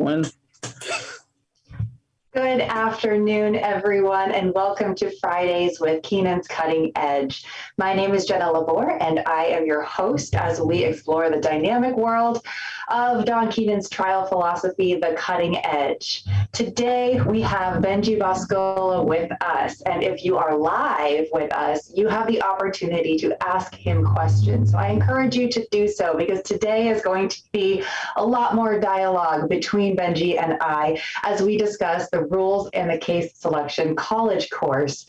one. Good afternoon, everyone, and welcome to Fridays with Keenan's Cutting Edge. My name is Jenna Labor, and I am your host as we explore the dynamic world of Don Keenan's trial philosophy, The Cutting Edge. Today, we have Benji Boscolo with us, and if you are live with us, you have the opportunity to ask him questions. So I encourage you to do so, because today is going to be a lot more dialogue between Benji and I as we discuss the rules and the case selection college course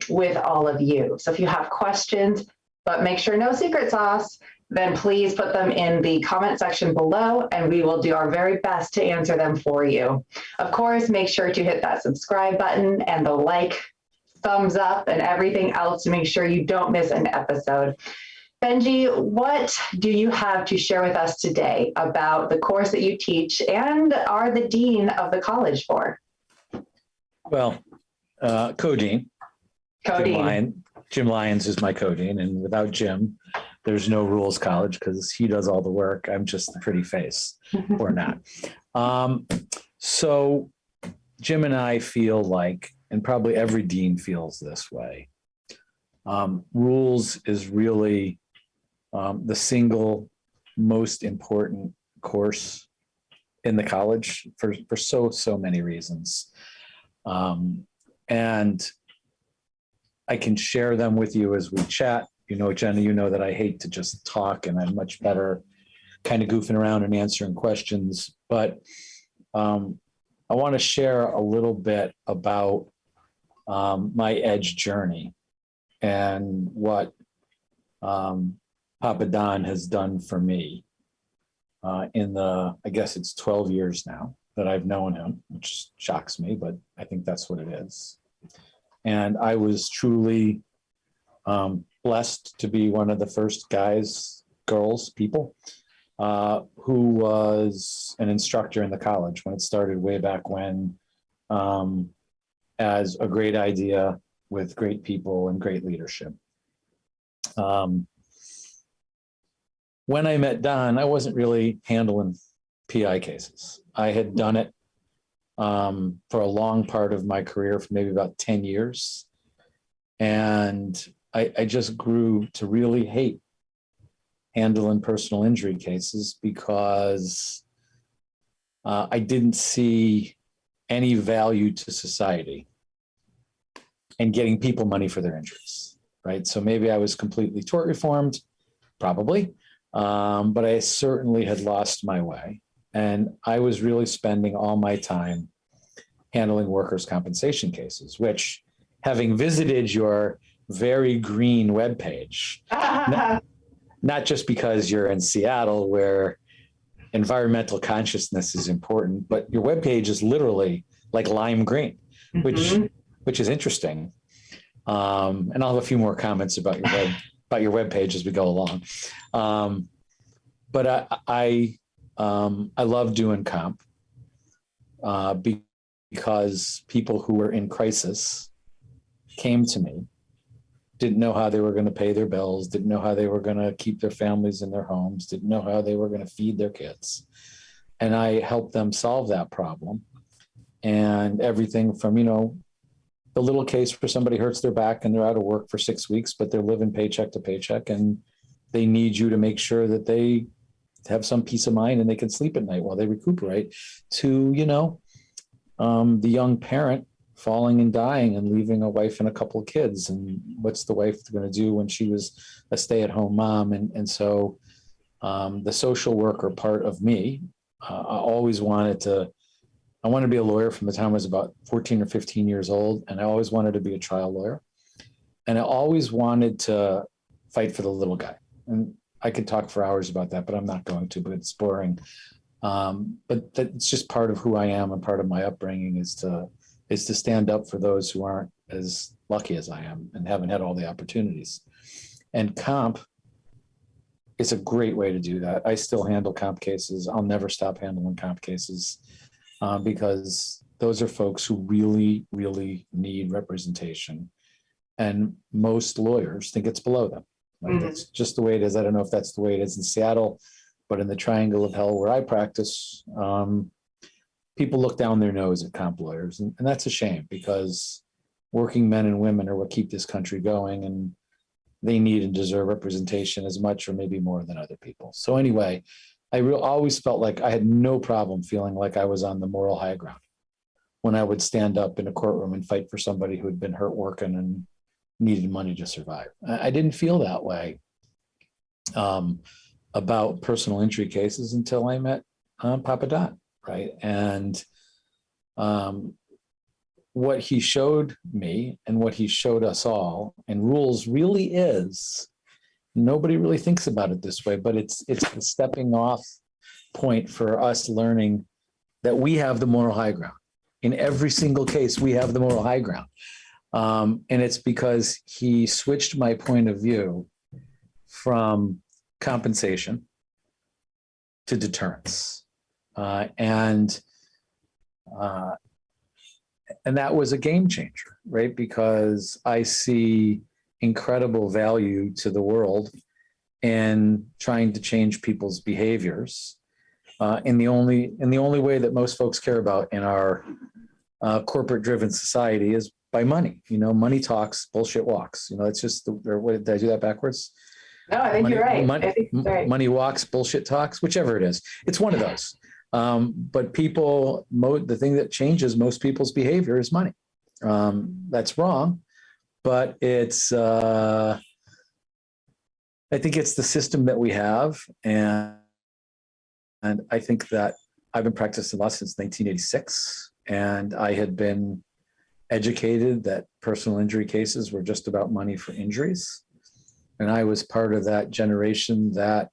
with all of you. So if you have questions, but make sure no secret sauce, then please put them in the comment section below and we will do our very best to answer them for you. Of course, make sure to hit that subscribe button and the like, thumbs up, and everything else to make sure you don't miss an episode. Benji, what do you have to share with us today about the course that you teach and are the dean of the college for? Well, co-dean. Jim Lyons is my co-dean, and without Jim, there's no rules college because he does all the work. I'm just the pretty face, or not. So Jim and I feel like, and probably every dean feels this way, rules is really the single most important course in the college for so many reasons. And I can share them with you as we chat. You know, Jenna, you know that I hate to just talk, and I'm much better kind of goofing around and answering questions. But I want to share a little bit about my EDGE journey and what Papa Don has done for me in the, I guess it's 12 years now that I've known him, which shocks me, but I think that's what it is. And I was truly blessed to be one of the first people who was an instructor in the college when it started way back when, as a great idea with great people and great leadership. When I met Don, I wasn't really handling PI cases. I had done it for a long part of my career, for maybe about 10 years. And I just grew to really hate handling personal injury cases because I didn't see any value to society in getting people money for their injuries, right? So maybe I was completely tort reformed, probably. But I certainly had lost my way, and I was really spending all my time handling workers' compensation cases, which, having visited your very green webpage, not just because you're in Seattle where environmental consciousness is important, but your webpage is literally like lime green, which is interesting. And I'll have a few more comments about your webpage as we go along. But I love doing comp because people who were in crisis came to me, didn't know how they were going to pay their bills, didn't know how they were going to keep their families in their homes, didn't know how they were going to feed their kids. And I helped them solve that problem. And everything from, you know, the little case where somebody hurts their back and they're out of work for 6 weeks, but they're living paycheck to paycheck, and they need you to make sure that they have some peace of mind and they can sleep at night while they recuperate, to, you know, the young parent falling and dying and leaving a wife and a couple of kids. And what's the wife going to do when she was a stay-at-home mom? And so the social worker part of me, I always wanted to be a lawyer from the time I was about 14 or 15 years old. And I always wanted to be a trial lawyer. And I always wanted to fight for the little guy. And I could talk for hours about that, but I'm not going to, but it's boring. But it's just part of who I am, and part of my upbringing is to stand up for those who aren't as lucky as I am and haven't had all the opportunities. And comp is a great way to do that. I still handle comp cases. I'll never stop handling comp cases because those are folks who really, really need representation. And most lawyers think it's below them. Like, that's just the way it is. I don't know if that's the way it is in Seattle, but in the triangle of hell where I practice, people look down their nose at comp lawyers, and that's a shame, because working men and women are what keep this country going, and they need and deserve representation as much or maybe more than other people. So anyway, I always felt like I had no problem feeling like I was on the moral high ground when I would stand up in a courtroom and fight for somebody who had been hurt working and needed money to survive. I didn't feel that way about personal injury cases until I met Papa Don, right? And what he showed me and what he showed us all, and rules really is, nobody really thinks about it this way, but it's the stepping off point for us learning that we have the moral high ground. In every single case, we have the moral high ground. And it's because he switched my point of view from compensation to deterrence. And that was a game changer, right? Because I see incredible value to the world in trying to change people's behaviors. In the only way that most folks care about in our corporate-driven society is by money. Money talks, bullshit walks. It's just did I do that backwards? No, I think you're right. I think that's right. Money walks, bullshit talks, whichever it is. It's one of those. But the thing that changes most people's behavior is money. That's wrong, but I think it's the system that we have. And I think that I've been practicing law since 1986, and I had been educated that personal injury cases were just about money for injuries. And I was part of that generation that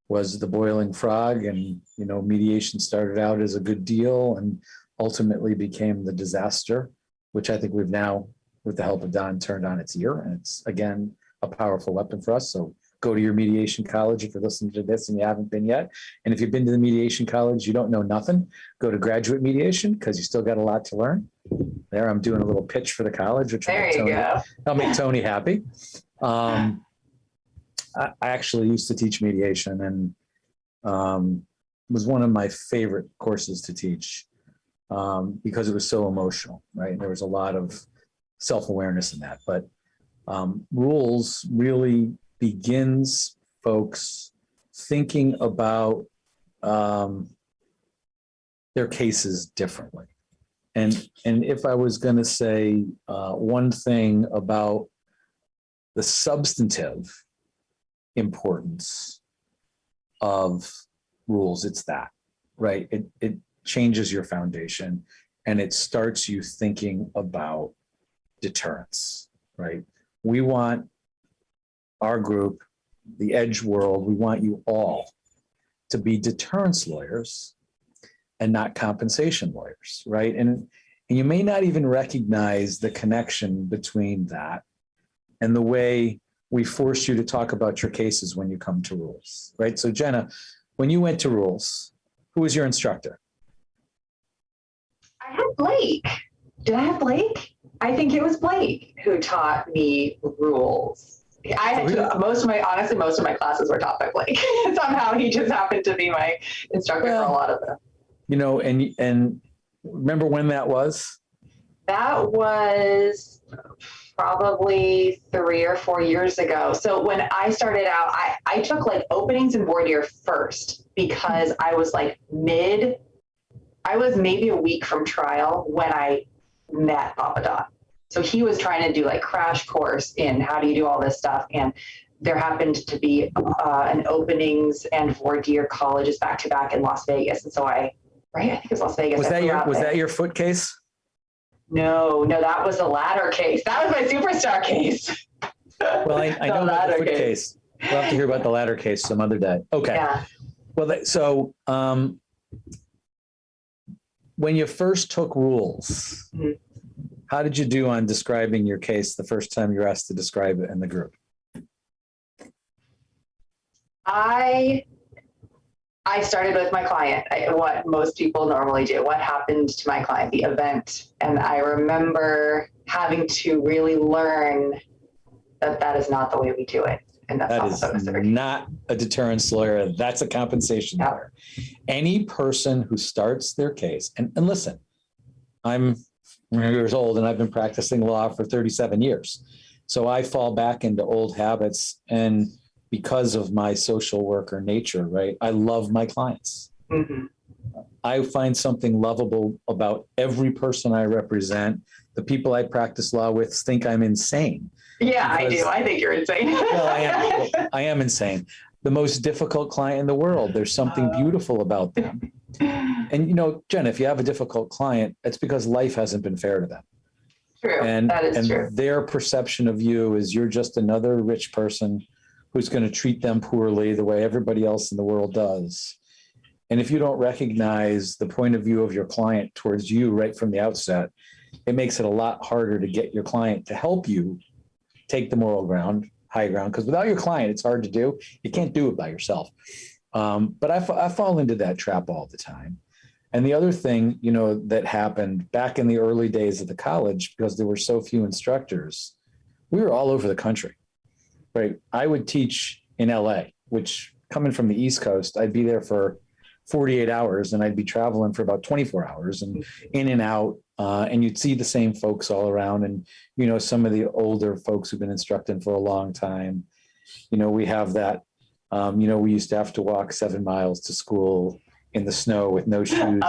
was the boiling frog, and mediation started out as a good deal and ultimately became the disaster, which I think we've now, with the help of Don, turned on its ear, and it's again a powerful weapon for us. So go to your mediation college if you're listening to this and you haven't been yet. And if you've been to the mediation college, you don't know nothing, go to graduate mediation, because you still got a lot to learn. There, I'm doing a little pitch for the college, which I'll make Tony happy. I actually used to teach mediation, and was one of my favorite courses to teach because it was so emotional, right? And there was a lot of self-awareness in that. But rules really begins folks thinking about their cases differently. And if I was going to say one thing about the substantive importance of rules, it's that, right? It changes your foundation, and it starts you thinking about deterrence, right? We want our group, the Edge world, we want you all to be deterrence lawyers and not compensation lawyers, right? And you may not even recognize the connection between that and the way we force you to talk about your cases when you come to rules, right? So Jenna, when you went to rules, who was your instructor? I had Blake. Did I have Blake? I think it was Blake who taught me rules. I had to, most of my classes were taught by Blake. Somehow he just happened to be my instructor for a lot of them. And remember when that was? That was probably 3 or 4 years ago. So when I started out, I took like openings and voir dire first, because I was maybe a week from trial when I met Papa Don. So he was trying to do like crash course in how do you do all this stuff. And there happened to be an openings and voir dire colleges back to back in Las Vegas. And so I think it was Las Vegas. Was that your foot case? No, that was the ladder case. That was my superstar case. Well, I know about the foot case. We'll have to hear about the ladder case some other day. Okay. Yeah. Well, so when you first took rules, mm-hmm. How did you do on describing your case the first time you were asked to describe it in the group? I started with my client, what most people normally do. What happened to my client, the event. And I remember having to really learn that is not the way we do it. And that's That also is absurd. not a deterrence lawyer. That's a compensation lawyer. Any person who starts their case, and listen, I'm years old and I've been practicing law for 37 years. So I fall back into old habits. And because of my social worker nature, right, I love my clients. Mm-hmm. I find something lovable about every person I represent. The people I practice law with think I'm insane. Yeah, I do. I think you're insane. Well, I am insane. The most difficult client in the world. There's something beautiful about them. And, you know, Jen, if you have a difficult client, it's because life hasn't been fair to them. True. And, that is and true. Their perception of you is you're just another rich person who's going to treat them poorly the way everybody else in the world does. And if you don't recognize the point of view of your client towards you right from the outset, it makes it a lot harder to get your client to help you take the moral ground, high ground, because without your client, it's hard to do. You can't do it by yourself. But I fall into that trap all the time. And the other thing, you know, that happened back in the early days of the college, because there were so few instructors, we were all over the country, right? I would teach in LA, which coming from the East Coast, I'd be there for 48 hours and I'd be traveling for about 24 hours and in and out. And you'd see the same folks all around. And, you know, some of the older folks who've been instructing for a long time, you know, we have that, you know, we used to have to walk 7 miles to school in the snow with no shoes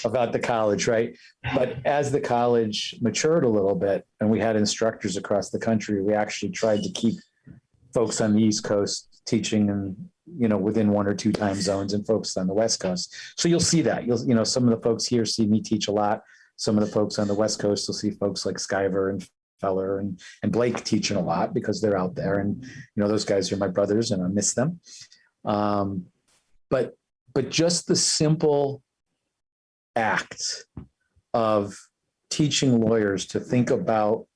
about the college, right? But as the college matured a little bit and we had instructors across the country, we actually tried to keep folks on the East Coast teaching and, you know, within 1 or 2 time zones and folks on the West Coast. So you'll see that. You know, some of the folks here see me teach a lot. Some of the folks on the West Coast will see folks like Skyver and Feller and Blake teaching a lot because they're out there. And, you know, those guys are my brothers and I miss them. But just the simple act of teaching lawyers to think about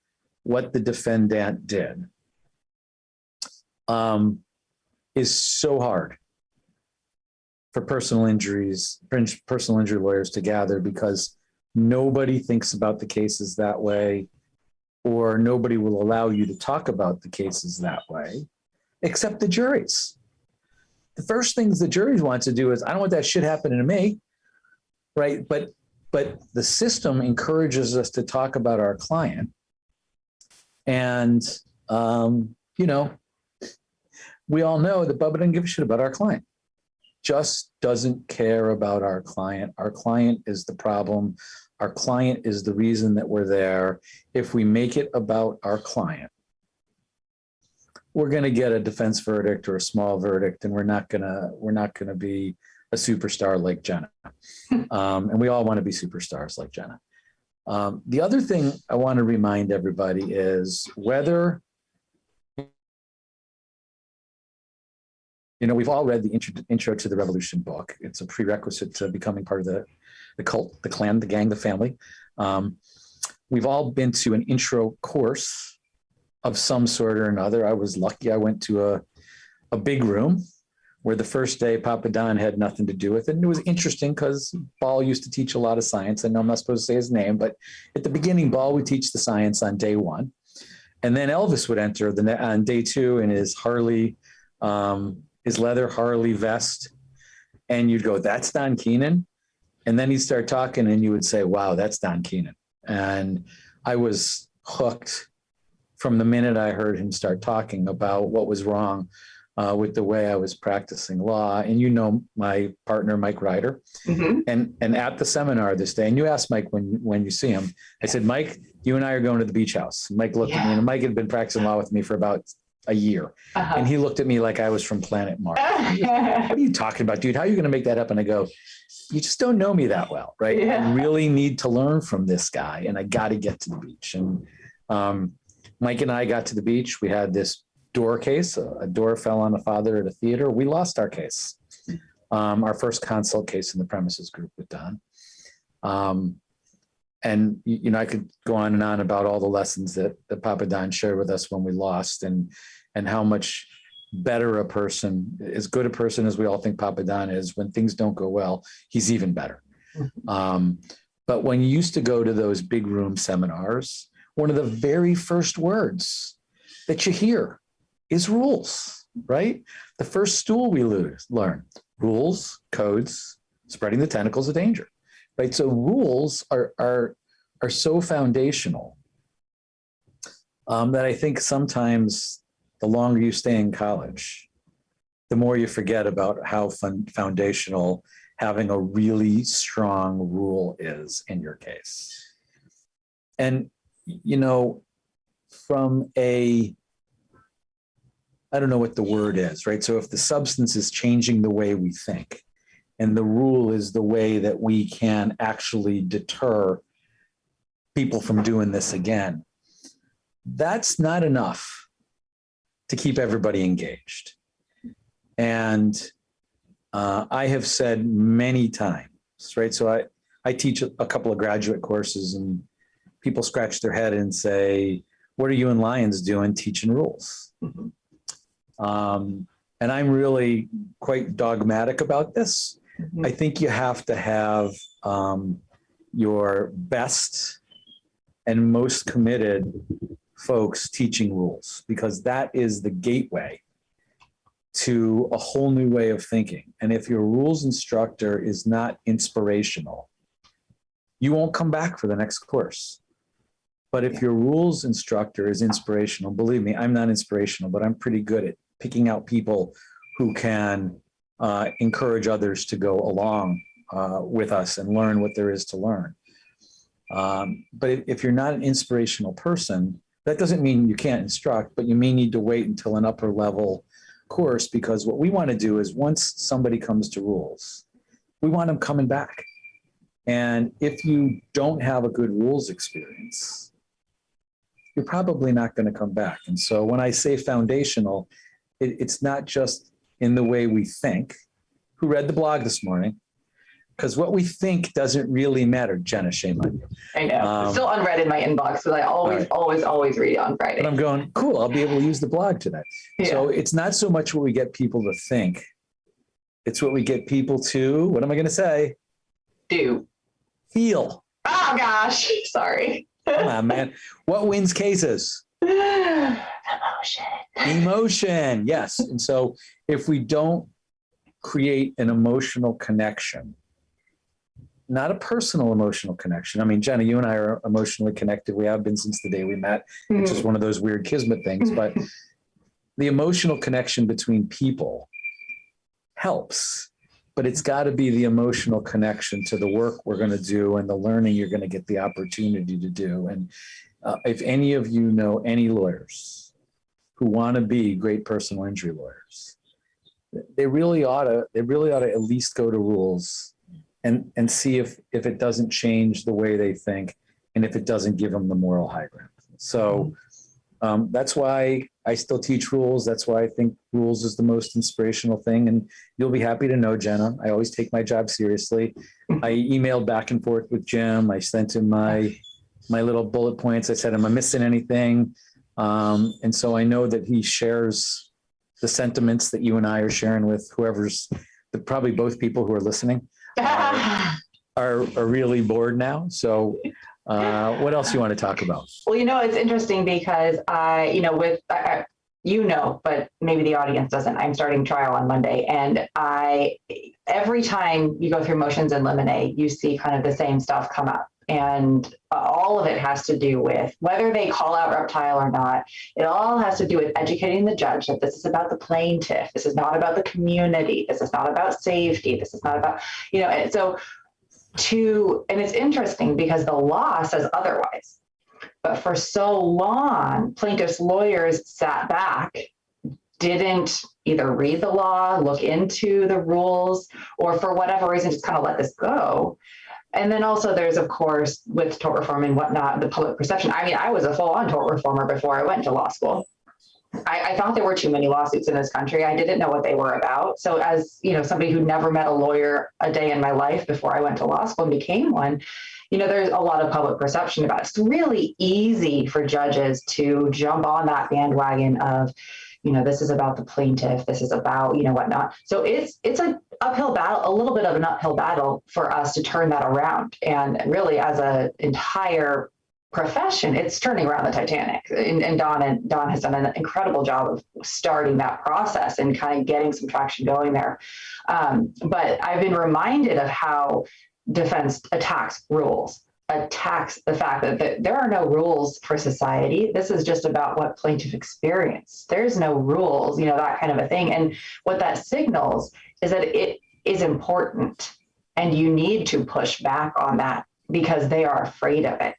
what the defendant did is so hard for personal injury lawyers to gather because nobody thinks about the cases that way, or nobody will allow you to talk about the cases that way, except the juries. The first things the juries want to do is, I don't want that shit happening to me, right? But the system encourages us to talk about our client. And, you know, we all know that Bubba doesn't give a shit about our client. Just doesn't care about our client. Our client is the problem. Our client is the reason that we're there. If we make it about our client, we're going to get a defense verdict or a small verdict, and we're not going to be a superstar like Jenna. And we all want to be superstars like Jenna. The other thing I want to remind everybody is whether, you know, we've all read the intro to the Revolution book. It's a prerequisite to becoming part of the cult, the clan, the gang, the family. We've all been to an intro course of some sort or another. I was lucky. I went to a big room where the first day Papa Don had nothing to do with it. And it was interesting because Ball used to teach a lot of science. I know I'm not supposed to say his name, but at the beginning, Ball would teach the science on day 1. And then Elvis would enter on day 2 in his Harley, his leather Harley vest. And you'd go, that's Don Keenan. And then he'd start talking and you would say, wow, that's Don Keenan. And I was hooked from the minute I heard him start talking about what was wrong with the way I was practicing law. And you know my partner, Mike Ryder. Mm-hmm. And at the seminar this day, and you asked Mike when you see him, I said, Mike, you and I are going to the beach house. And Mike looked at me, and Mike had been practicing law with me for about a year. Uh-huh. And he looked at me like I was from planet Mars. What are you talking about, dude? How are you going to make that up? And I go, you just don't know me that well, right? Yeah. I really need to learn from this guy, and I got to get to the beach. And Mike and I got to the beach. We had this door case. A door fell on a father at a theater. We lost our case. Our first consult case in the premises group with Don. And, you know, I could go on and on about all the lessons that Papa Don shared with us when we lost and how much better a person, as good a person as we all think Papa Don is, when things don't go well, he's even better. But when you used to go to those big room seminars, one of the very first words that you hear is rules, right? The first stool we learn, rules, codes, spreading the tentacles of danger, right? So rules are so foundational that I think sometimes the longer you stay in college, the more you forget about how foundational having a really strong rule is in your case. And, you know, from I don't know what the word is, right? So if the substance is changing the way we think, and the rule is the way that we can actually deter people from doing this again, that's not enough to keep everybody engaged. And I have said many times, right? So I teach a couple of graduate courses, and people scratch their head and say, what are you and Lions doing teaching rules? Mm-hmm. And I'm really quite dogmatic about this. Mm-hmm. I think you have to have your best and most committed folks teaching rules, because that is the gateway to a whole new way of thinking. And if your rules instructor is not inspirational, you won't come back for the next course. But if your rules instructor is inspirational, believe me, I'm not inspirational, but I'm pretty good at picking out people who can encourage others to go along with us and learn what there is to learn. But if you're not an inspirational person, that doesn't mean you can't instruct, but you may need to wait until an upper level course, because what we want to do is once somebody comes to rules, we want them coming back. And if you don't have a good rules experience, you're probably not going to come back. And so when I say foundational, it's not just in the way we think. Who read the blog this morning? Because what we think doesn't really matter. Jenna, shame on you. I know. It's still unread in my inbox, because I always read it on Friday. But I'm going, cool, I'll be able to use the blog today. Yeah. So it's not so much what we get people to think. It's what we get people to, what am I going to say? Do. Feel. Oh, gosh. Sorry. Come on, man. What wins cases? Emotion. Emotion, yes. And so if we don't create an emotional connection, not a personal emotional connection. I mean, Jenna, you and I are emotionally connected. We have been since the day we met. It's just one of those weird kismet things. But the emotional connection between people helps. But it's got to be the emotional connection to the work we're going to do and the learning you're going to get the opportunity to do. And if any of you know any lawyers who want to be great personal injury lawyers, they really ought to at least go to rules and see if it doesn't change the way they think, and if it doesn't give them the moral high ground. So that's why I still teach rules. That's why I think rules is the most inspirational thing. And you'll be happy to know, Jenna, I always take my job seriously. I emailed back and forth with Jim. I sent him my little bullet points. I said, am I missing anything? And so I know that he shares the sentiments that you and I are sharing with whoever's, probably both people who are listening are really bored now. So what else you want to talk about? Well, it's interesting because but maybe the audience doesn't. I'm starting trial on Monday, and every time you go through motions in limine, you see kind of the same stuff come up. And all of it has to do with whether they call out reptile or not. It all has to do with educating the judge that this is about the plaintiff. This is not about the community. This is not about safety. This is not about, and so and it's interesting because the law says otherwise. But for so long, plaintiffs' lawyers sat back, didn't either read the law, look into the rules, or for whatever reason, just kind of let this go. And then also there's, of course, with tort reform and whatnot, the public perception. I mean, I was a full-on tort reformer before I went to law school. I thought there were too many lawsuits in this country. I didn't know what they were about. So as, somebody who never met a lawyer a day in my life before I went to law school and became one, there's a lot of public perception about it. It's really easy for judges to jump on that bandwagon of, this is about the plaintiff, this is about, whatnot. So it's an uphill battle, a little bit of an uphill battle for us to turn that around. And really as an entire profession, it's turning around the Titanic. And Don has done an incredible job of starting that process and kind of getting some traction going there. But I've been reminded of how defense attacks rules, attacks the fact that there are no rules for society. This is just about what plaintiff experienced. There's no rules, that kind of a thing. And what that signals is that it is important, and you need to push back on that because they are afraid of it.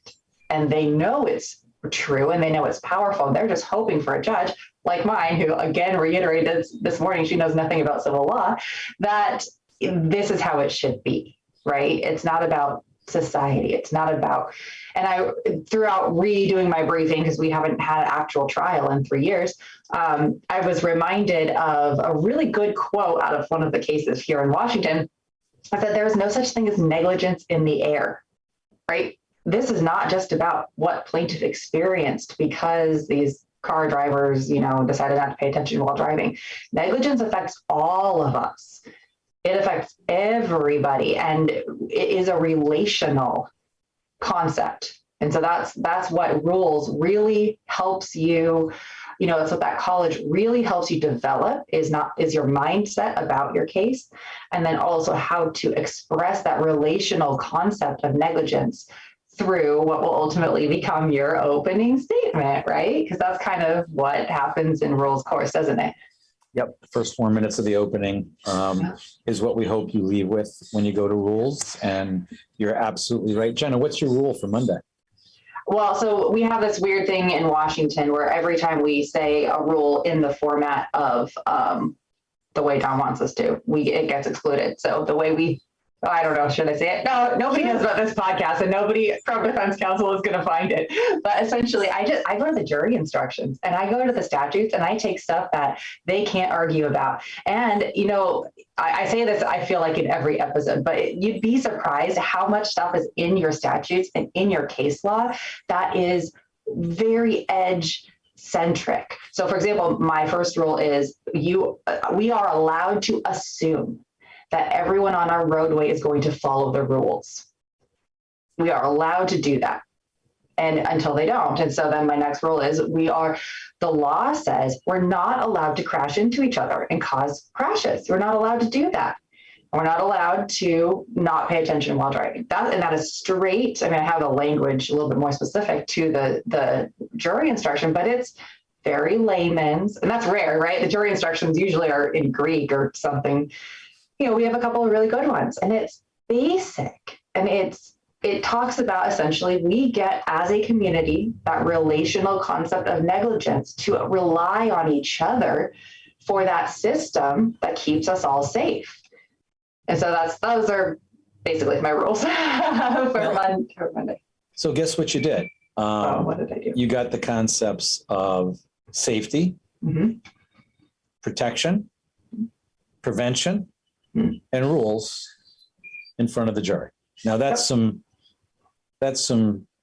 And they know it's true, and they know it's powerful. They're just hoping for a judge like mine, who again reiterated this morning, she knows nothing about civil law, that this is how it should be, right? It's not about society. It's not about, and I, throughout redoing my briefing, because we haven't had actual trial in 3 years, I was reminded of a really good quote out of one of the cases here in Washington. I said, there is no such thing as negligence in the air, right? This is not just about what plaintiff experienced because these car drivers, decided not to pay attention while driving. Negligence affects all of us. It affects everybody, and it is a relational concept. And so that's what rules really helps you, that's what that college really helps you develop is your mindset about your case, and then also how to express that relational concept of negligence through what will ultimately become your opening statement, right? Because that's kind of what happens in rules course, doesn't it? Yep. The first 4 minutes of the opening is what we hope you leave with when you go to rules. And you're absolutely right. Jenna, what's your rule for Monday? Well, so we have this weird thing in Washington where every time we say a rule in the format of the way Don wants us to, it gets excluded. So the way I don't know, should I say it? No, nobody knows about this podcast, and nobody from defense counsel is going to find it. But essentially, I go to the jury instructions, and I go to the statutes, and I take stuff that they can't argue about. And, I say this, I feel like in every episode, but you'd be surprised how much stuff is in your statutes and in your case law that is very edge centric. So for example, my first rule is we are allowed to assume that everyone on our roadway is going to follow the rules. We are allowed to do that, and until they don't. And so then my next rule is the law says we're not allowed to crash into each other and cause crashes. We're not allowed to do that. We're not allowed to not pay attention while driving. That is straight. I have the language a little bit more specific to the jury instruction, but it's very layman's, and that's rare, right? The jury instructions usually are in Greek or something. We have a couple of really good ones, and it's basic, and it talks about essentially we get as a community that relational concept of negligence to rely on each other for that system that keeps us all safe. And so those are basically my rules for Monday. So guess what you did? What did I do? You got the concepts of safety, protection, prevention, and rules in front of the jury. Now that's some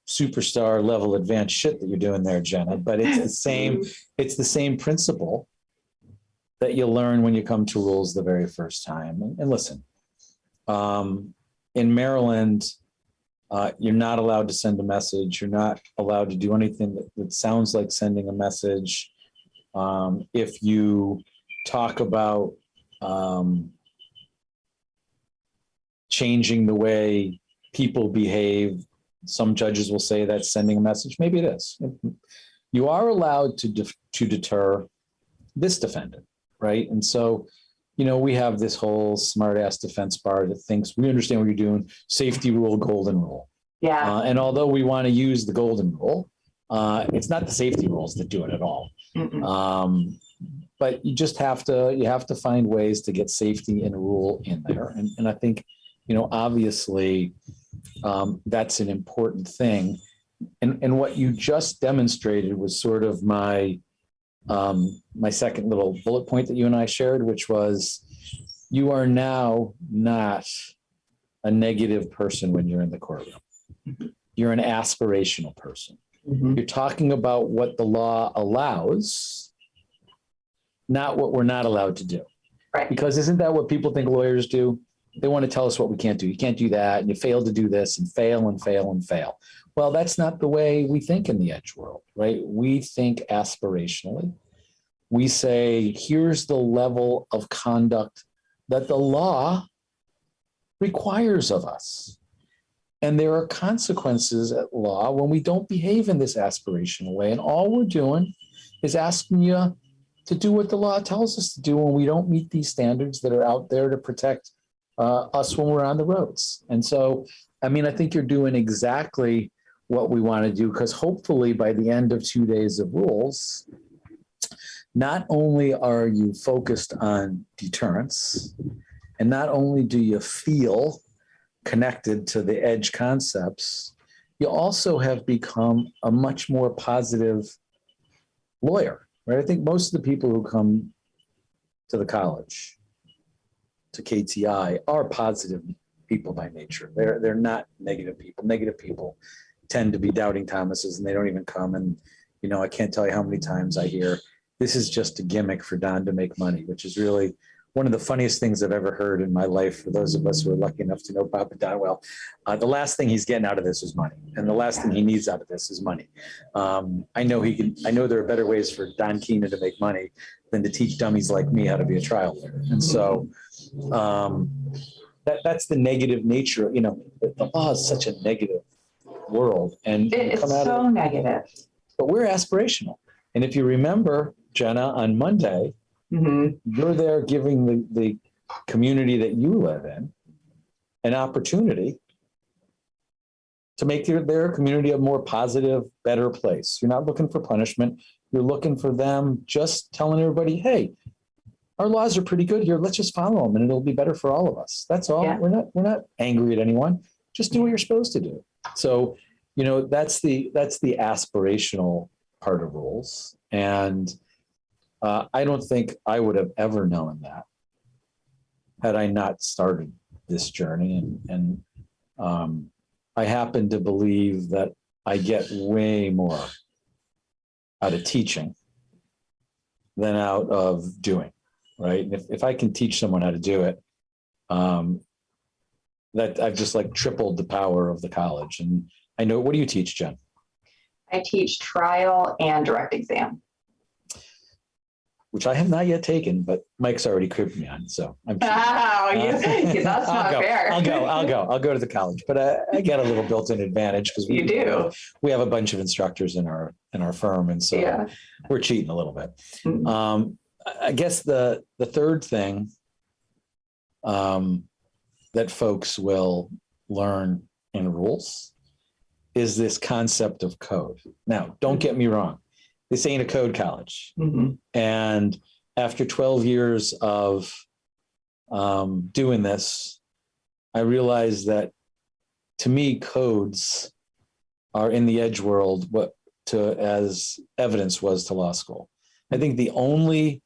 superstar level advanced shit that you're doing there, Jenna, but it's the same principle that you learn when you come to rules the very first time. And listen, in Maryland, you're not allowed to send a message. You're not allowed to do anything that sounds like sending a message. If you talk about changing the way people behave, some judges will say that's sending a message. Maybe it is. You are allowed to deter this defendant, right? And so, we have this whole smart ass defense bar that thinks we understand what you're doing. Safety rule, golden rule. Yeah. And although we want to use the golden rule, it's not the safety rules that do it at all. But you just have to find ways to get safety and rule in there. And I think, obviously, that's an important thing. And what you just demonstrated was sort of my second little bullet point that you and I shared, which was you are now not a negative person when you're in the courtroom. You're an aspirational person. You're talking about what the law allows, not what we're not allowed to do. Right. Because isn't that what people think lawyers do? They want to tell us what we can't do. You can't do that, and you fail to do this, and fail and fail and fail. Well, that's not the way we think in the edge world, right? We think aspirationally. We say, here's the level of conduct that the law requires of us. And there are consequences at law when we don't behave in this aspirational way. And all we're doing is asking you to do what the law tells us to do when we don't meet these standards that are out there to protect us when we're on the roads. And so, I mean, I think you're doing exactly what we want to do, because hopefully by the end of 2 days of rules, not only are you focused on deterrence, and not only do you feel connected to the edge concepts, you also have become a much more positive lawyer, right? I think most of the people who come to the college, to KTI, are positive people by nature. They're not negative people. Negative people tend to be doubting Thomases, and they don't even come. And, you know, I can't tell you how many times I hear, this is just a gimmick for Don to make money, which is really one of the funniest things I've ever heard in my life. For those of us who are lucky enough to know Papa Don well, the last thing he's getting out of this is money, and the last thing he needs out of this is money. I know there are better ways for Don Keenan to make money than to teach dummies like me how to be a trial lawyer. And so that's the negative nature. You know, the law is such a negative world, and it's so negative. But we're aspirational, and if you remember, Jenna, on Monday, you're there giving the community that you live in an opportunity to make their community a more positive, better place. You're not looking for punishment. You're looking for them just telling everybody, hey, our laws are pretty good here. Let's just follow them and it'll be better for all of us. That's all. Yeah. We're not angry at anyone. Just do what you're supposed to do. So, you know, that's the aspirational part of rules. And I don't think I would have ever known that had I not started this journey. And I happen to believe that I get way more out of teaching than out of doing, right? And if I can teach someone how to do it, that I've just like tripled the power of the college. And I know, what do you teach, Jen? I teach trial and direct exam, which I have not yet taken, but Mike's already cribbed me on, so I'm sure. That's not fair. I'll go to the college, but I get a little built-in advantage because we have a bunch of instructors in our firm, and so we're cheating a little bit. Mm-hmm. I guess the third thing that folks will learn in rules is this concept of code. Now, don't get me wrong. This ain't a code college. Mm-hmm. And after 12 years of doing this, I realized that to me, codes are in the edge world as evidence was to law school. I think the only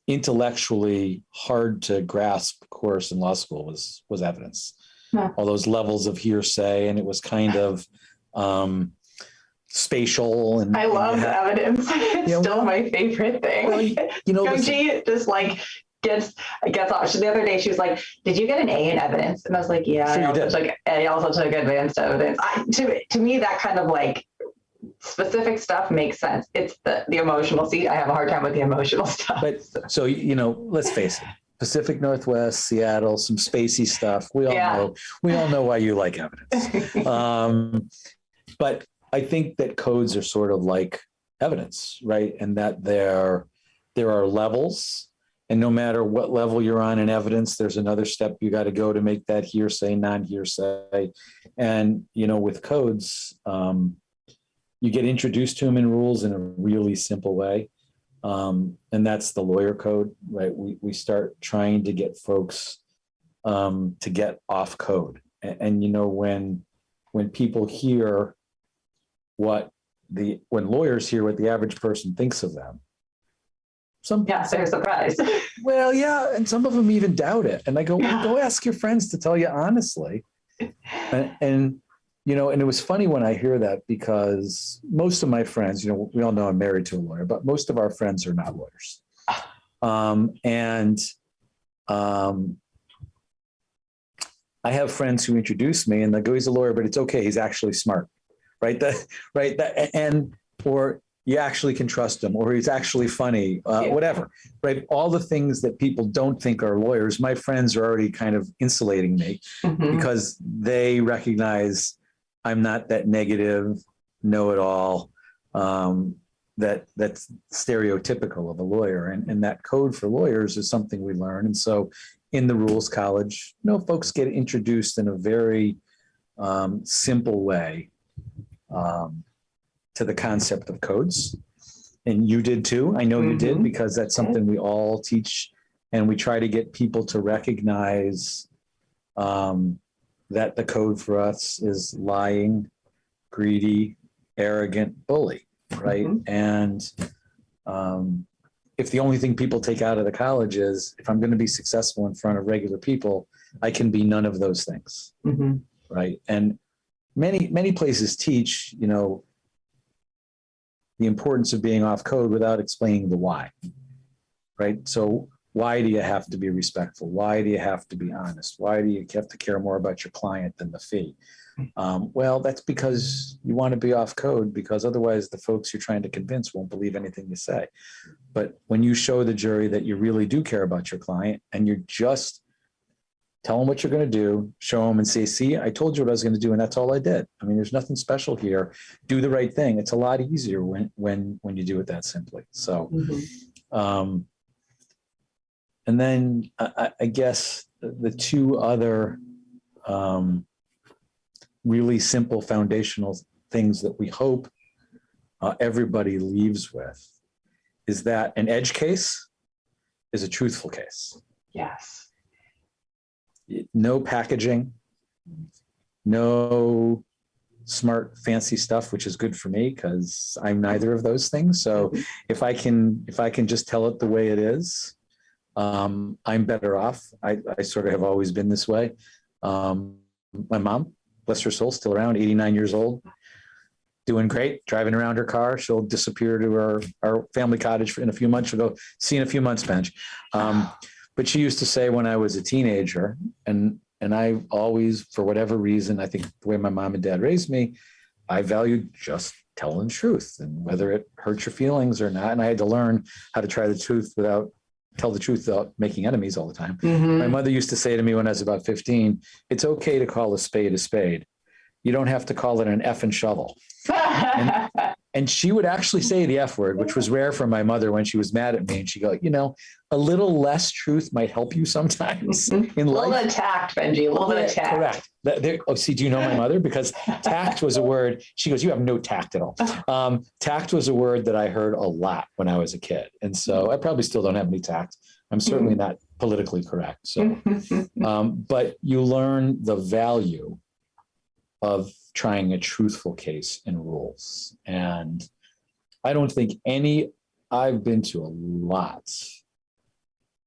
intellectually hard to grasp course in law school was evidence. Yeah. All those levels of hearsay, and it was kind of spatial. And I love evidence. It's still my favorite thing. Well, Goji just like gets off. The other day she was like, "Did you get an A in evidence?" And I was like, "Yeah." Sure, I also took advanced evidence. To me, that kind of like specific stuff makes sense. It's the emotional. See, I have a hard time with the emotional stuff. But so let's face it. Pacific Northwest, Seattle, some spacey stuff. We all know why you like evidence. But I think that codes are sort of like evidence, right? And that there are levels, and no matter what level you're on in evidence, there's another step you got to go to make that hearsay, non-hearsay. And, with codes, you get introduced to them in rules in a really simple way. And that's the lawyer code, right? We start trying to get folks to get off code. And when people hear when lawyers hear what the average person thinks of them, they're surprised. Well, yeah, and some of them even doubt it. And I go, go ask your friends to tell you honestly. And it was funny when I hear that, because most of my friends, we all know I'm married to a lawyer, but most of our friends are not lawyers. I have friends who introduce me and they go, he's a lawyer, but it's okay. He's actually smart, right? Or you actually can trust him, or he's actually funny, whatever, right? All the things that people don't think are lawyers, my friends are already kind of insulating me because they recognize I'm not that negative, know-it-all, that's stereotypical of a lawyer. And that code for lawyers is something we learn. And so in the rules college, folks get introduced in a very simple way to the concept of codes. And you did too. I know you did, because that's something we all teach. And we try to get people to recognize that the code for us is lying, greedy, arrogant, bully, right? And if the only thing people take out of the college is, if I'm going to be successful in front of regular people, I can be none of those things, right? And many places teach, the importance of being off code without explaining the why, right? So why do you have to be respectful? Why do you have to be honest? Why do you have to care more about your client than the fee? Well, that's because you want to be off code, because otherwise the folks you're trying to convince won't believe anything you say. But when you show the jury that you really do care about your client and you're just tell them what you're going to do, show them and say, see, I told you what I was going to do, and that's all I did. I mean, there's nothing special here. Do the right thing. It's a lot easier when you do it that simply. So, and then I guess the two other really simple foundational things that we hope everybody leaves with is that an edge case is a truthful case. Yes. No packaging, no smart, fancy stuff, which is good for me because I'm neither of those things. So if I can just tell it the way it is, I'm better off. I sort of have always been this way. My mom, bless her soul, still around, 89 years old, doing great, driving around her car. She'll disappear to our family cottage in a few months. She'll go, see you in a few months, Benj. But she used to say when I was a teenager, and I always, for whatever reason, I think the way my mom and dad raised me, I valued just telling the truth, and whether it hurts your feelings or not. And I had to learn how to tell the truth without making enemies all the time. My mother used to say to me when I was about 15, it's okay to call a spade a spade. You don't have to call it an effing shovel. And she would actually say the F word, which was rare for my mother when she was mad at me. And she'd go, a little less truth might help you sometimes in life. A little bit of tact, Benji, a little bit of tact. Correct. See, do you know my mother? Because tact was a word. She goes, you have no tact at all. Tact was a word that I heard a lot when I was a kid. And so I probably still don't have any tact. I'm certainly not politically correct. So, but you learn the value of trying a truthful case in rules. And I don't think I've been to a lot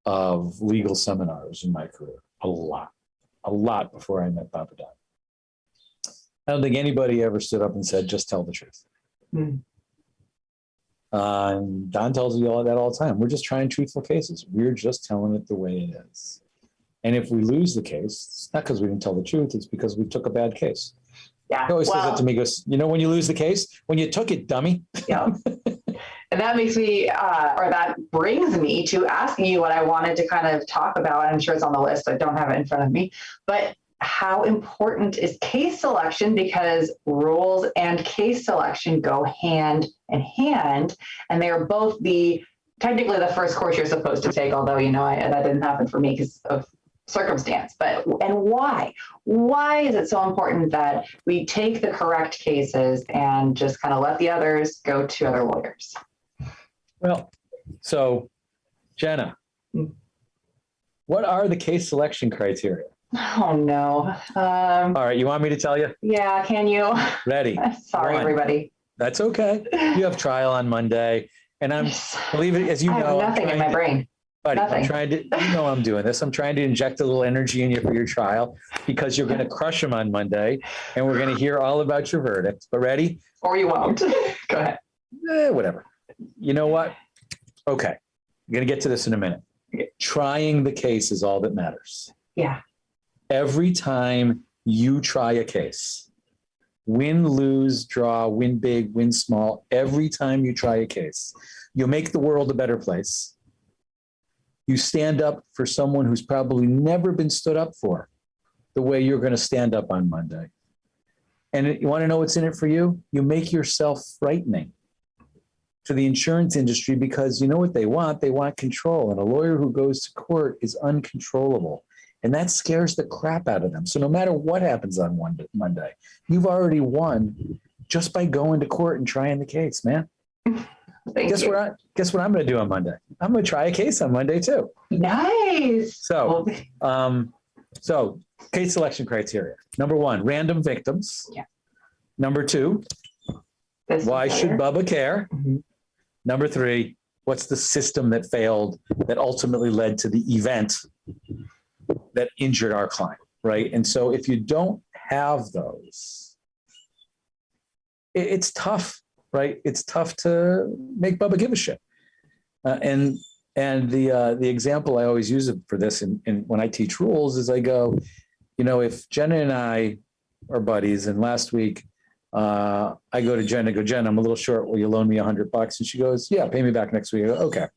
of legal seminars in my career, a lot before I met Papa Don. I don't think anybody ever stood up and said, just tell the truth. Don tells you all that all the time. We're just trying truthful cases. We're just telling it the way it is. And if we lose the case, it's not because we didn't tell the truth, it's because we took a bad case. Yeah. He always says that to me, he goes, when you lose the case, when you took it, dummy. Yeah. And that makes me, that brings me to asking you what I wanted to kind of talk about. I'm sure it's on the list. I don't have it in front of me, but how important is case selection? Because rules and case selection go hand in hand, and they're both technically the first course you're supposed to take, although, that didn't happen for me because of circumstance. And why is it so important that we take the correct cases and just kind of let the others go to other lawyers? Well, so Jenna, what are the case selection criteria? Oh no. All right, you want me to tell you? Yeah, can you? Ready. Sorry, everybody. That's okay. You have trial on Monday, and believe it, as you know, I have nothing in my brain. Buddy, I'm trying to, I'm doing this. I'm trying to inject a little energy in you for your trial, because you're going to crush them on Monday, and we're going to hear all about your verdict. But ready? Or you won't. Go ahead. Whatever. You know what? Okay. I'm going to get to this in a minute. Trying the case is all that matters. Yeah. Every time you try a case, win, lose, draw, win big, win small, every time you try a case, you'll make the world a better place. You stand up for someone who's probably never been stood up for the way you're going to stand up on Monday. And you want to know what's in it for you? You make yourself frightening to the insurance industry, because you know what they want? They want control. And a lawyer who goes to court is uncontrollable. And that scares the crap out of them. So no matter what happens on Monday, you've already won just by going to court and trying the case, man. Guess what I'm going to do on Monday? I'm going to try a case on Monday too. Nice. So case selection criteria. Number 1, random victims. Yeah. Number 2, why should Bubba care? Mm-hmm. Number 3, what's the system that failed that ultimately led to the event that injured our client, right? And so if you don't have those, it's tough, right? It's tough to make Bubba give a shit. And the example I always use for this, and when I teach rules, is I go, if Jenna and I are buddies, and last week I go to Jenna, Jenna, I'm a little short. Will you loan me $100? And she goes, yeah, pay me back next week. I go, okay.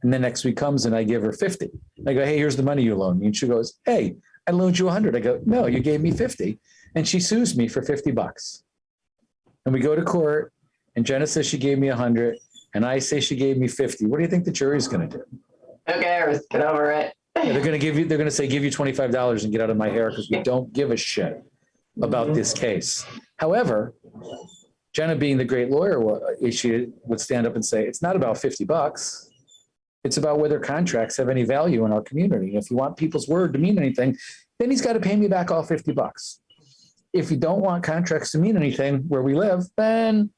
And then next week comes and I give her 50. I go, hey, here's the money you loaned me. And she goes, hey, I loaned you 100. I go, no, you gave me 50. And she sues me for $50. And we go to court, and Jenna says she gave me 100, and I say she gave me 50. What do you think the jury's going to do? Who cares? Get over it. Yeah, they're going to say, give you $25 and get out of my hair, because we don't give a shit about this case. However, Jenna, being the great lawyer she would stand up and say, it's not about $50. It's about whether contracts have any value in our community. If you want people's word to mean anything, then he's got to pay me back all $50. If you don't want contracts to mean anything where we live, then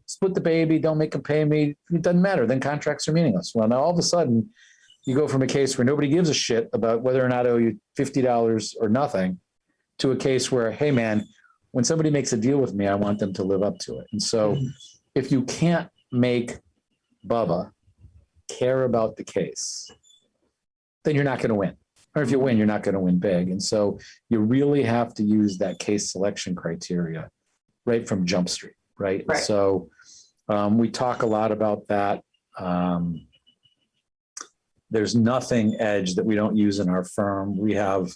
split the baby, don't make them pay me. It doesn't matter. Then contracts are meaningless. Well, now all of a sudden you go from a case where nobody gives a shit about whether or not I owe you $50 or nothing, to a case where, hey man, when somebody makes a deal with me, I want them to live up to it. And so if you can't make Bubba care about the case, then you're not going to win. Or if you win, you're not going to win big. And so you really have to use that case selection criteria right from Jump Street, right? Right. So we talk a lot about that. There's nothing Edge that we don't use in our firm. We have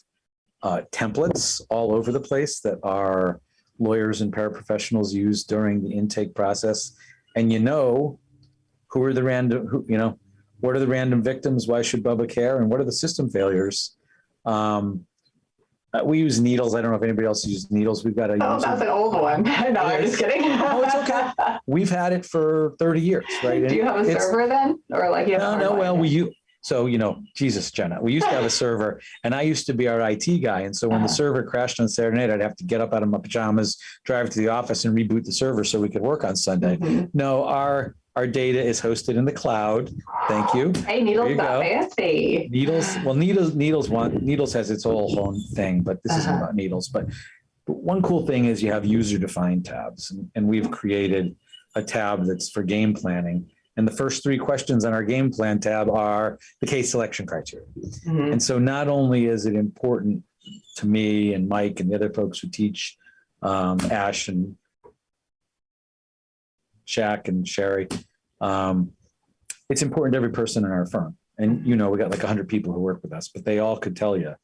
templates all over the place that our lawyers and paraprofessionals use during the intake process. And who are the random, what are the random victims? Why should Bubba care? And what are the system failures? We use needles. I don't know if anybody else uses needles. We've got a that's an old one. No, I'm just kidding. Oh, it's okay. We've had it for 30 years, right? Do you have a server then? Or like you have No, well, Jesus, Jenna, we used to have a server, and I used to be our IT guy. And so when the server crashed on Saturday night, I'd have to get up out of my pajamas, drive to the office, and reboot the server so we could work on Sunday. Mm-hmm. No, our data is hosted in the cloud. Thank you. Hey, Needles got fancy. Needles has its whole thing, but this isn't about Needles. But one cool thing is you have user-defined tabs, and we've created a tab that's for game planning. And the first 3 questions on our game plan tab are the case selection criteria. Mm-hmm. And so not only is it important to me and Mike and the other folks who teach, Ash and Shaq and Sherry, it's important to every person in our firm. And we got like 100 people who work with us, but they all could tell you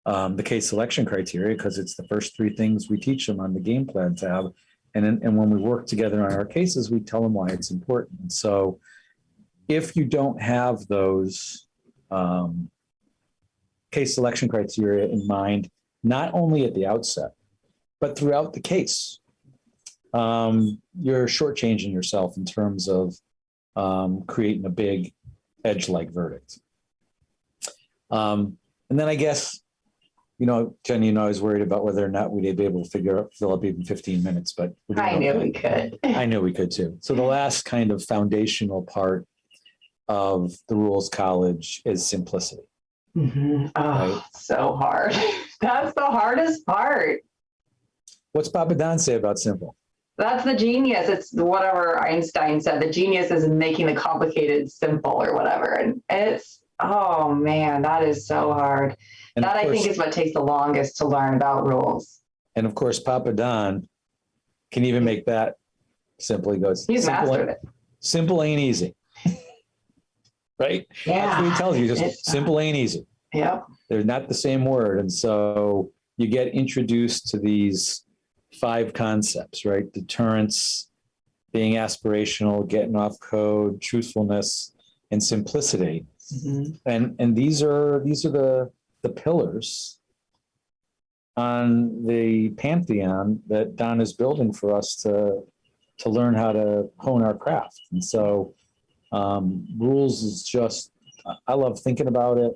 the case selection criteria, because it's the first 3 things we teach them on the game plan tab. And when we work together on our cases, we tell them why it's important. So if you don't have those case selection criteria in mind, not only at the outset, but throughout the case, you're shortchanging yourself in terms of creating a big Edge-like verdict. And then I guess, Jenny, I was worried about whether or not we'd be able to fill up even 15 minutes, but I knew we could. I knew we could too. So the last kind of foundational part of the Rules College is simplicity. Mm-hmm. Oh, right? So hard. That's the hardest part. What's Papa Don say about simple? That's the genius. It's whatever Einstein said. The genius is in making the complicated simple or whatever. And Oh man, that is so hard. And That of I think course, is what takes the longest to learn about rules. and of course, Papa Don can even make that simple. He goes, He's mastered it. simple ain't easy. Right? That's what he Yeah. tells you. Just It's simple ain't easy. Yep. They're not the same word. And so you get introduced to these 5 concepts, right? Deterrence, being aspirational, getting off code, truthfulness, and simplicity. Mm-hmm. And these are the pillars on the pantheon that Don is building for us to learn how to hone our craft. And so rules is just, I love thinking about it.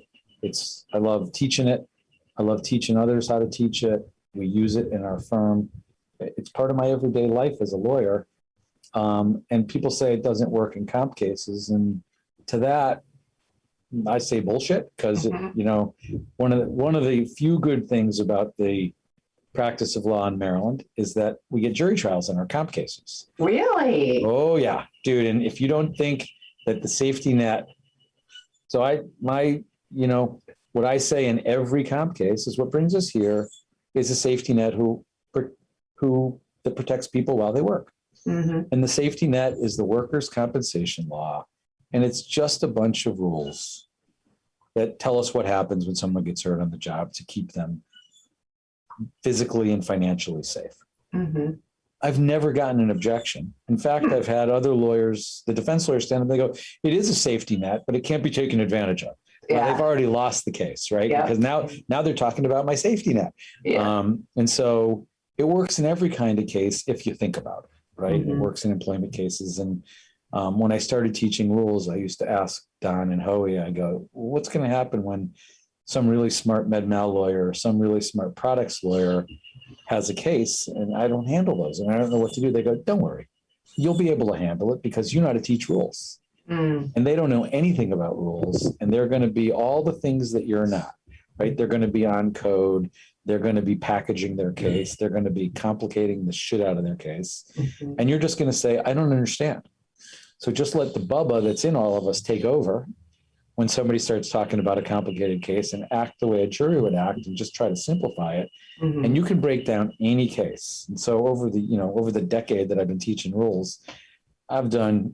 I love teaching it. I love teaching others how to teach it. We use it in our firm. It's part of my everyday life as a lawyer. And people say it doesn't work in comp cases. And to that, I say bullshit because, Mm-hmm. you know, one of the few good things about the practice of law in Maryland is that we get jury trials in our comp cases. Really? Oh yeah, dude. And if you don't think that the safety net, so what I say in every comp case is what brings us here is a safety net that protects people while they work. Mm-hmm. And the safety net is the workers' compensation law. And it's just a bunch of rules that tell us what happens when someone gets hurt on the job to keep them physically and financially safe. Mm-hmm. I've never gotten an objection. In fact, I've had other lawyers, the defense lawyers stand up, they go, it is a safety net, but it can't be taken advantage of. Well, they've already lost the case, right? Yep. Because now they're talking about my safety net. Yeah. And so it works in every kind of case if you think about it, right? Mm-hmm. It works in employment cases. And when I started teaching rules, I used to ask Don and Hoey, I go, what's going to happen when some really smart med mal lawyer or some really smart products lawyer has a case and I don't handle those and I don't know what to do? They go, don't worry, you'll be able to handle it because you know how to teach rules. And they don't know anything about rules, and they're going to be all the things that you're not, right? They're going to be on code. They're going to be packaging their case. They're going to be complicating the shit out of their case. Mm-hmm. And you're just going to say, I don't understand. So just let the Bubba that's in all of us take over when somebody starts talking about a complicated case and act the way a jury would act and just try to simplify it. Mm-hmm. And you can break down any case. And so over the decade that I've been teaching rules, I've done,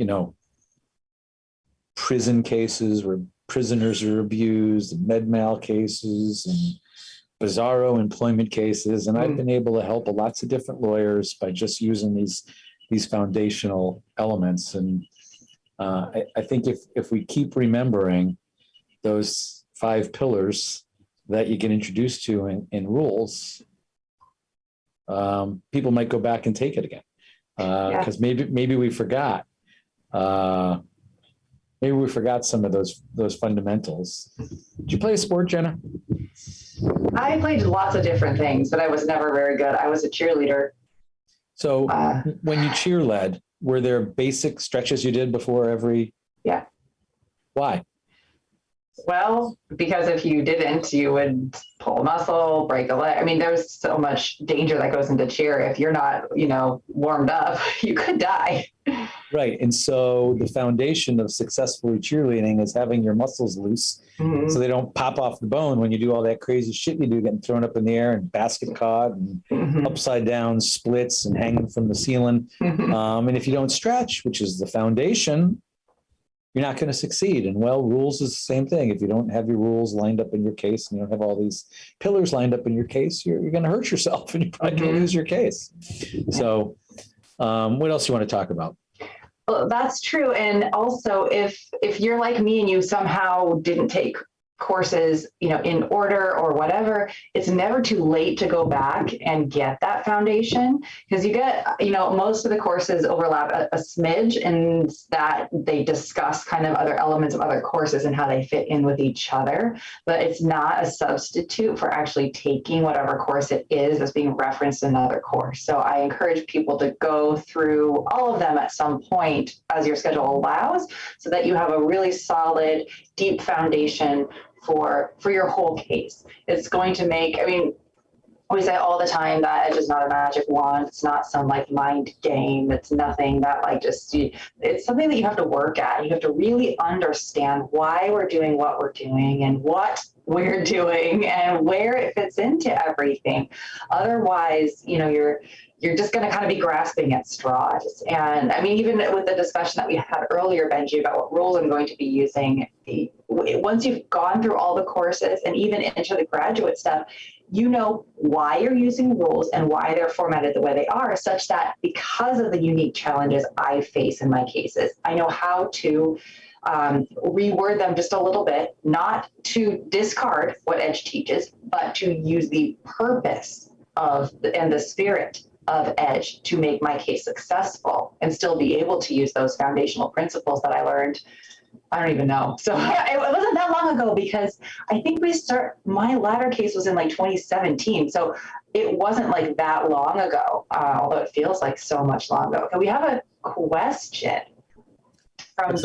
prison cases where prisoners are abused, med mal cases, and bizarro employment cases. And I've been able to help lots of different lawyers by just using these foundational elements. And I think if we keep remembering those 5 pillars that you get introduced to in rules, people might go back and take it again because maybe we forgot. Maybe we forgot some of those fundamentals. Did you play a sport, Jenna? I played lots of different things, but I was never very good. I was a cheerleader. So when you cheer led, were there basic stretches you did before every? Yeah. Why? Well, because if you didn't, you would pull a muscle, break a leg. I mean, there's so much danger that goes into cheer. If you're not, warmed up, you could die. Right. And so the foundation of successfully cheerleading is having your muscles loose so they don't pop off the bone when you do all that crazy shit you do, getting thrown up in the air and basket caught and upside down splits and hanging from the ceiling. And if you don't stretch, which is the foundation, you're not going to succeed. And rules is the same thing. If you don't have your rules lined up in your case and you don't have all these pillars lined up in your case, you're going to hurt yourself and you're probably going to lose your case. So what else you want to talk about? Well, that's true. And also if you're like me and you somehow didn't take courses, in order or whatever, it's never too late to go back and get that foundation because you get, most of the courses overlap a smidge and that they discuss kind of other elements of other courses and how they fit in with each other, but it's not a substitute for actually taking whatever course it is that's being referenced in another course. So I encourage people to go through all of them at some point as your schedule allows so that you have a really solid, deep foundation for your whole case. It's going to make, we say all the time that Edge is not a magic wand. It's not some like mind game. It's nothing that like just, it's something that you have to work at. You have to really understand why we're doing what we're doing and what we're doing and where it fits into everything. Otherwise, you're just going to kind of be grasping at straws. And I mean, even with the discussion that we had earlier, Benji, about what rules I'm going to be using, once you've gone through all the courses and even into the graduate stuff, you know why you're using rules and why they're formatted the way they are, such that because of the unique challenges I face in my cases, I know how to reword them just a little bit, not to discard what Edge teaches, but to use the purpose and the spirit of Edge to make my case successful and still be able to use those foundational principles that I learned. I don't even know. So it wasn't that long ago, because I think my latter case was in like 2017. So it wasn't like that long ago, although it feels like so much long ago. Okay, we have a question from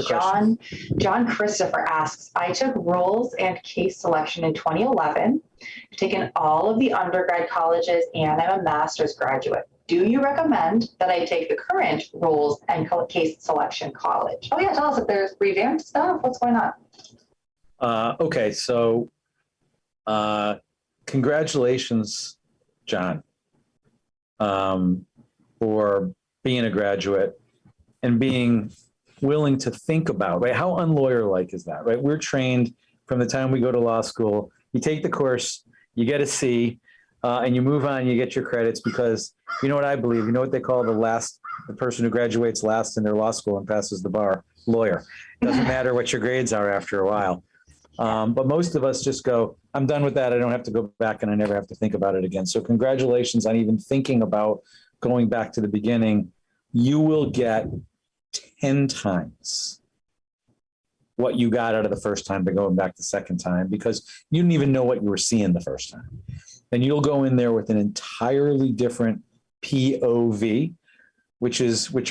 John Christopher asks, I took rules and case selection in 2011. I've taken all of the undergrad colleges and I'm a master's graduate. Do you recommend that I take the current rules and case selection college? Oh yeah, tell us if there's revamped stuff. What's going on? Okay, so congratulations, John, for being a graduate and being willing to think about, right? How unlawyer-like is that, right? We're trained from the time we go to law school. You take the course, you get a C, and you move on, you get your credits, because you know what I believe, you know what they call the person who graduates last in their law school and passes the bar? Lawyer. It doesn't matter what your grades are after a while. But most of us just go, I'm done with that. I don't have to go back and I never have to think about it again. So congratulations on even thinking about going back to the beginning. You will get 10 times what you got out of the first time by going back the second time, because you didn't even know what you were seeing the first time. And you'll go in there with an entirely different POV, which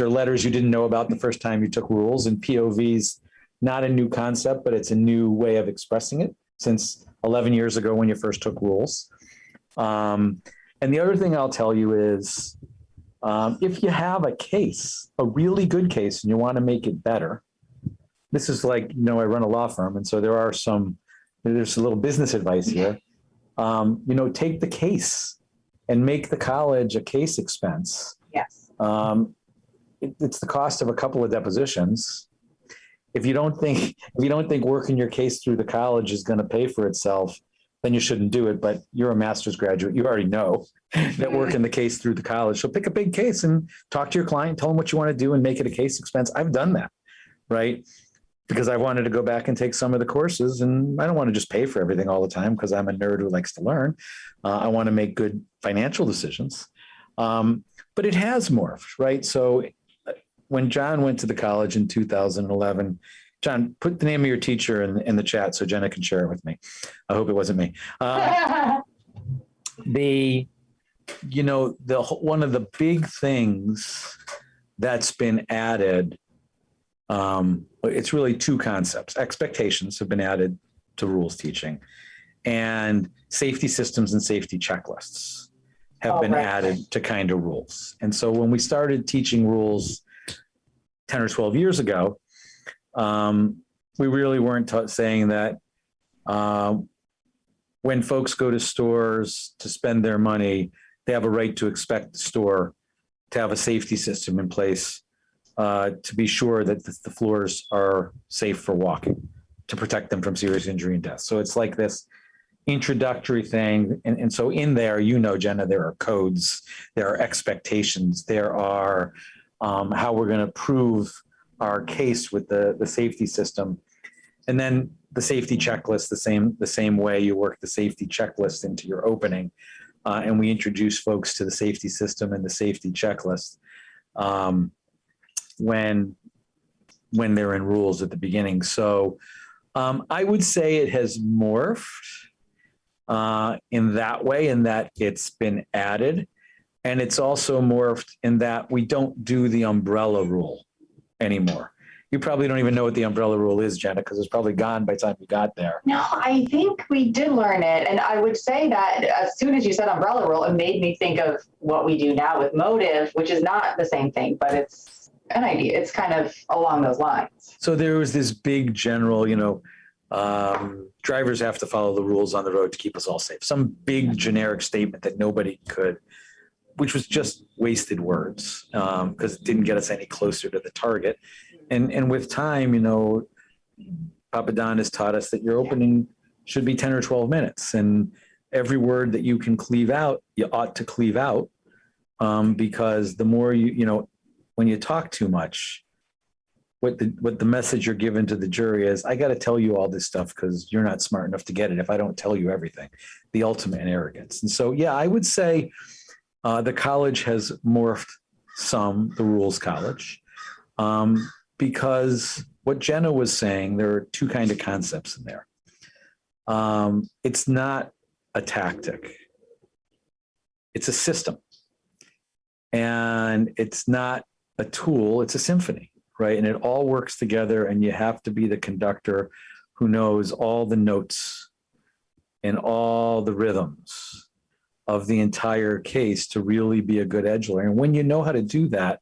are letters you didn't know about the first time you took rules. And POV's not a new concept, but it's a new way of expressing it since 11 years ago when you first took rules. And the other thing I'll tell you is, if you have a case, a really good case, and you want to make it better, this is like, I run a law firm, and so there's a little business advice here. Take the case and make the college a case expense. Yes. It's the cost of a couple of depositions. If you don't think working your case through the college is going to pay for itself, then you shouldn't do it. But you're a master's graduate. You already know that working the case through the college. So pick a big case and talk to your client, tell them what you want to do and make it a case expense. I've done that, right? Because I wanted to go back and take some of the courses, and I don't want to just pay for everything all the time because I'm a nerd who likes to learn. I want to make good financial decisions. But it has morphed, right? So when John went to the college in 2011, John, put the name of your teacher in the chat so Jenna can share it with me. I hope it wasn't me. One of the big things that's been added, it's really two concepts. Expectations have been added to rules teaching, and safety systems and safety checklists have been added to kind of rules. And so when we started teaching rules 10 or 12 years ago, we really weren't saying that when folks go to stores to spend their money, they have a right to expect the store to have a safety system in place to be sure that the floors are safe for walking, to protect them from serious injury and death. So it's like this introductory thing. And so in there, Jenna, there are codes, there are expectations, there are how we're going to prove our case with the safety system. And then the safety checklist, the same way you work the safety checklist into your opening. And we introduce folks to the safety system and the safety checklist when they're in rules at the beginning. So I would say it has morphed in that way, in that it's been added. And it's also morphed in that we don't do the umbrella rule anymore. You probably don't even know what the umbrella rule is, Jenna, because it's probably gone by the time you got there. No, I think we did learn it. And I would say that as soon as you said umbrella rule, it made me think of what we do now with motive, which is not the same thing, but it's an idea. It's kind of along those lines. So there was this big general, drivers have to follow the rules on the road to keep us all safe. Some big generic statement that nobody could, which was just wasted words because it didn't get us any closer to the target. And with time, Papa Don has taught us that your opening should be 10 or 12 minutes. And every word that you can cleave out, you ought to cleave out because the more when you talk too much, what the message you're given to the jury is, I got to tell you all this stuff because you're not smart enough to get it if I don't tell you everything, the ultimate in arrogance. And so, yeah, I would say the college has morphed the rules college. Because what Jenna was saying, there are two kind of concepts in there. It's not a tactic. It's a system. And it's not a tool, it's a symphony, right? And it all works together and you have to be the conductor who knows all the notes and all the rhythms of the entire case to really be a good edge lawyer. And when you know how to do that,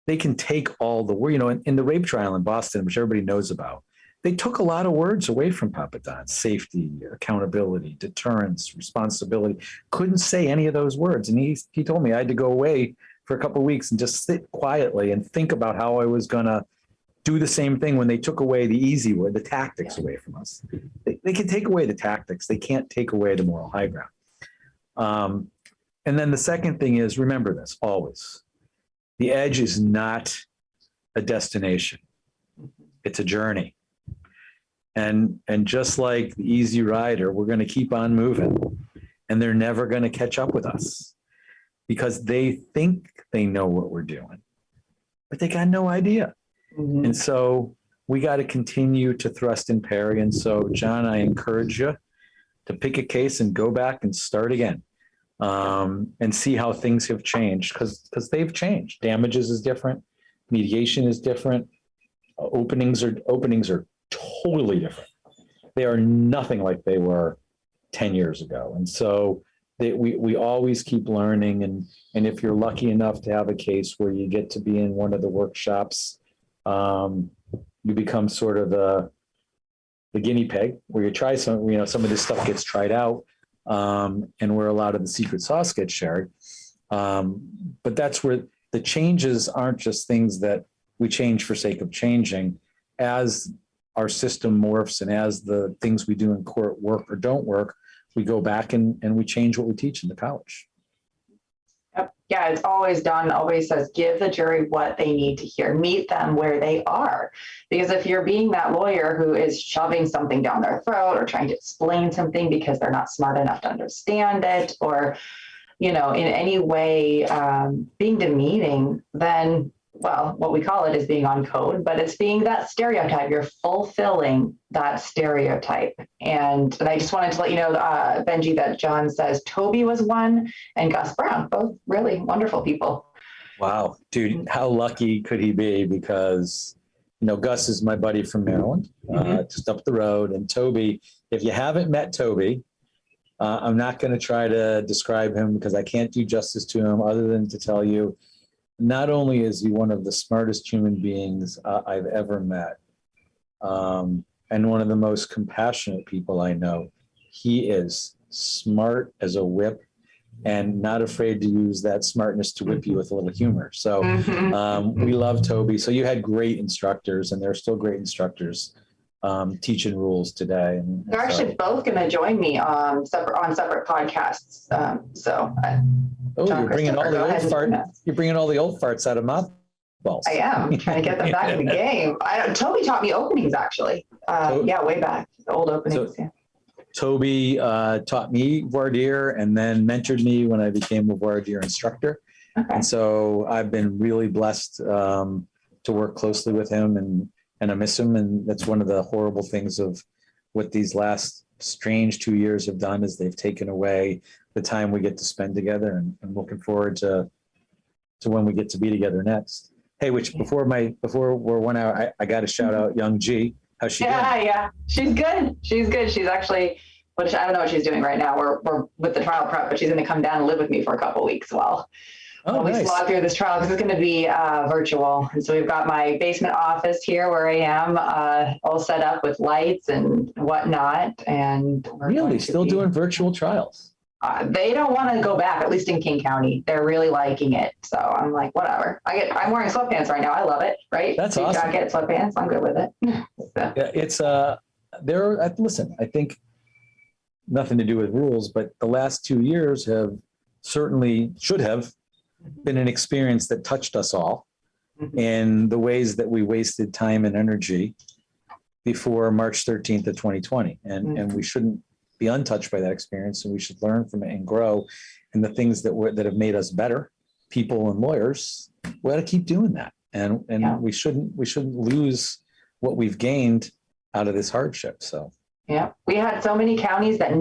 they can take all the word, in the rape trial in Boston, which everybody knows about, they took a lot of words away from Papa Don: safety, accountability, deterrence, responsibility. Couldn't say any of those words. And he told me I had to go away for a couple of weeks and just sit quietly and think about how I was going to do the same thing when they took away the easy word, the tactics away from us. They can take away the tactics. They can't take away the moral high ground. And then the second thing is, remember this always. The edge is not a destination. It's a journey. And just like the easy rider, we're going to keep on moving and they're never going to catch up with us because they think they know what we're doing, but they got no idea. Mm-hmm. And so we got to continue to thrust and parry. And so, John, I encourage you to pick a case and go back and start again. And see how things have changed because they've changed. Damages is different. Mediation is different. Openings are totally different. They are nothing like they were 10 years ago. And so we always keep learning. And if you're lucky enough to have a case where you get to be in one of the workshops, you become sort of the guinea pig where you try some of this stuff gets tried out. And where a lot of the secret sauce gets shared. But that's where the changes aren't just things that we change for sake of changing. As our system morphs and as the things we do in court work or don't work, we go back and we change what we teach in the college. Yep. Yeah, it's always says, give the jury what they need to hear, meet them where they are. Because if you're being that lawyer who is shoving something down their throat or trying to explain something because they're not smart enough to understand it, or, in any way being demeaning, then, well, what we call it is being on code, but it's being that stereotype. You're fulfilling that stereotype. And I just wanted to let you know, Benji, that John says Toby was one and Gus Brown, both really wonderful people. Wow, dude, how lucky could he be? Because, Gus is my buddy from Maryland, just up the road. And Toby, if you haven't met Toby, I'm not going to try to describe him because I can't do justice to him other than to tell you, not only is he one of the smartest human beings I've ever met, and one of the most compassionate people I know, he is smart as a whip and not afraid to use that smartness to whip you with a little humor. So we love Toby. So you had great instructors, and there are still great instructors teaching rules today. And they're actually both going to join me on separate podcasts. You're bringing all the old farts out of mothballs. I am trying to get them back in the game. Toby taught me openings, actually. Way back, the old openings. So, Toby taught me voir dire and then mentored me when I became a voir dire instructor. Okay. And so I've been really blessed to work closely with him, and I miss him. And that's one of the horrible things of what these last strange 2 years have done, is they've taken away the time we get to spend together, and looking forward to when we get to be together next. Hey, which before we're 1 hour, I got to shout out young G. How's she doing? Yeah. She's good. She's good. She's actually, I don't know what she's doing right now. We're with the trial prep, but she's going to come down and live with me for a couple of weeks while we slog through this trial, because it's going to be virtual. And so we've got my basement office here where I am, all set up with lights and whatnot. And we're really still doing virtual trials. They don't want to go back, at least in King County. They're really liking it. So I'm like, whatever. I'm wearing sweatpants right now. I love it. Right? That's awesome. Jacket, sweatpants. I'm good with it. So. Yeah, it's listen, I think nothing to do with rules, but the last 2 years should have been an experience that touched us all in the ways that we wasted time and energy before March 13th of 2020. And we shouldn't be untouched by that experience, and we should learn from it and grow. And the things that have made us better, people and lawyers, we got to keep doing that. And we shouldn't lose what we've gained out of this hardship. So yeah, we had so many counties that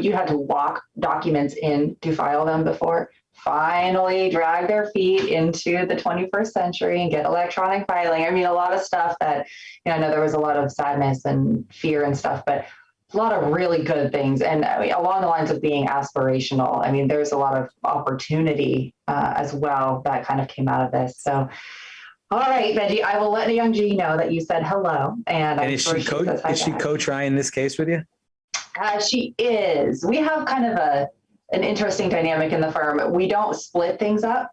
you had to walk documents in to file them before finally drag their feet into the 21st century and get electronic filing. I mean, a lot of stuff that, I know there was a lot of sadness and fear and stuff, but a lot of really good things. And I mean, along the lines of being aspirational, I mean, there's a lot of opportunity as well that kind of came out of this. So, all right, Benji, I will let the young G know that you said hello. And is she co-trying this case with you? She is. We have kind of an interesting dynamic in the firm. We don't split things up.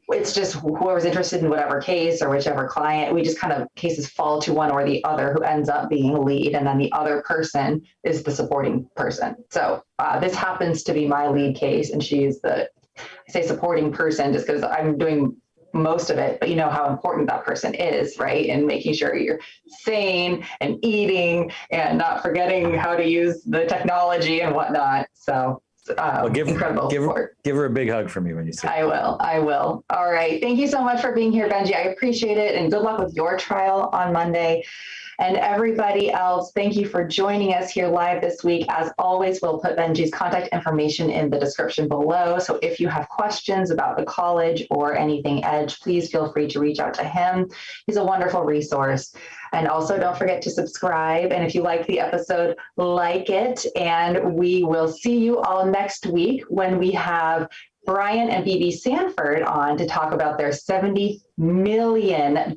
It's just whoever's interested in whatever case or whichever client, we just kind of cases fall to one or the other who ends up being lead, and then the other person is the supporting person. So this happens to be my lead case, and she's I say supporting person just because I'm doing most of it, but you know how important that person is, right? And making sure you're sane and eating and not forgetting how to use the technology and whatnot. So incredible support. Give her a big hug for me when you see it. I will. All right. Thank you so much for being here, Benji. I appreciate it. And good luck with your trial on Monday. And everybody else, thank you for joining us here live this week. As always, we'll put Benji's contact information in the description below. So if you have questions about the college or anything Edge, please feel free to reach out to him. He's a wonderful resource. And also don't forget to subscribe. And if you like the episode, like it. And we will see you all next week when we have Brian and BB Sanford on to talk about their $70 million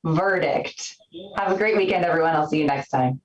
verdict. Have a great weekend, everyone. I'll see you next time.